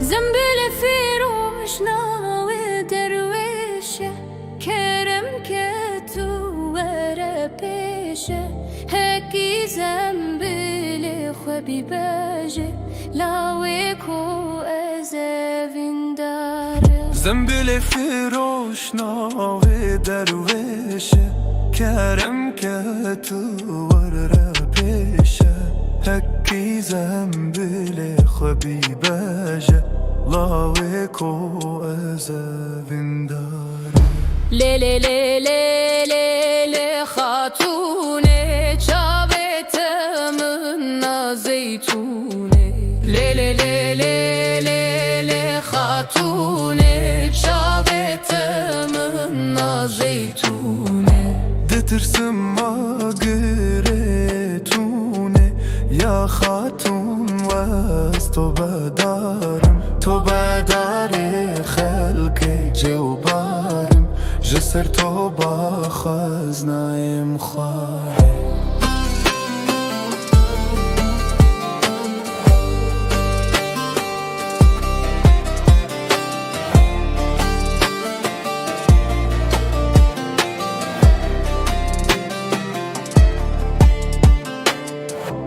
زنبیل فیروشنا و درویشه کرم که تو وره پیشه هکی زنبیل خوبی بجه لاوی کو از وینداره زنبیل فیروشنا و درویشه کرم که تو وره پیشه هکی زنبیل خوبی بجه لاوی کو از وینداره لی لی لی لی لی لی خاتونه چاوت من زیتونه لی لی لی لی لی لی خاتونه چاوت من زیتونه دترسم ما گریتونه یا خاتون و از تو بدارم تو بدار خلق جوبارم جسر تو با خزنایم خواهی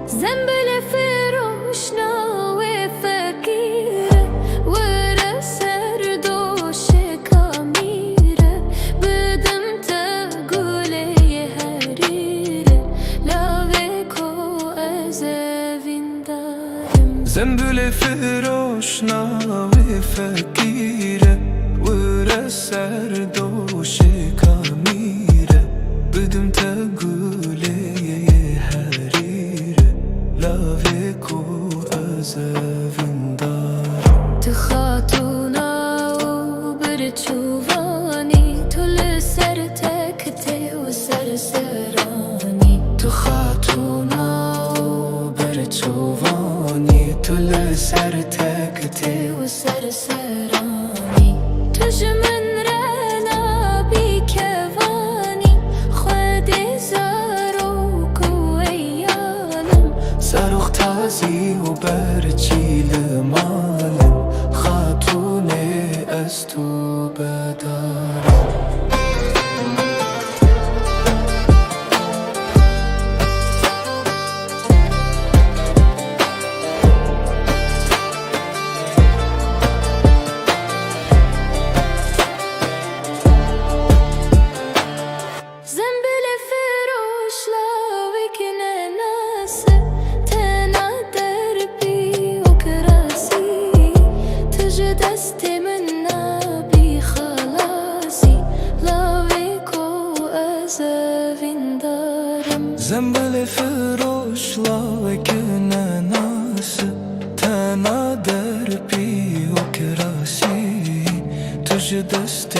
زنبیل فیروشنا و فقیره وره سردوش کامیره بدم تگوله هریره لاوه کو از ویندارم زنبیل فیروشنا و فقیره وره سردوش کامیره بدم تگوله لاوی کو از ویندارم تو خاتونا و برچوانی تو لسر تکتی و سر سرانی تو خاتونا و برچوانی تو لسر تکتی و سر سرانی توش من رنا بی کوانی خود زاروک و ایالم سرخ تازی و برچیل مالم خاتونه از تو بدارم زنبیل فروش لاوی کنه ناسه تنا دربی و کراسی تج دست من نبی خلاصی لاوی کو از ویندارم زنبیل فروش لاوی کنه ناسه تنا دربی و کراسی تج دست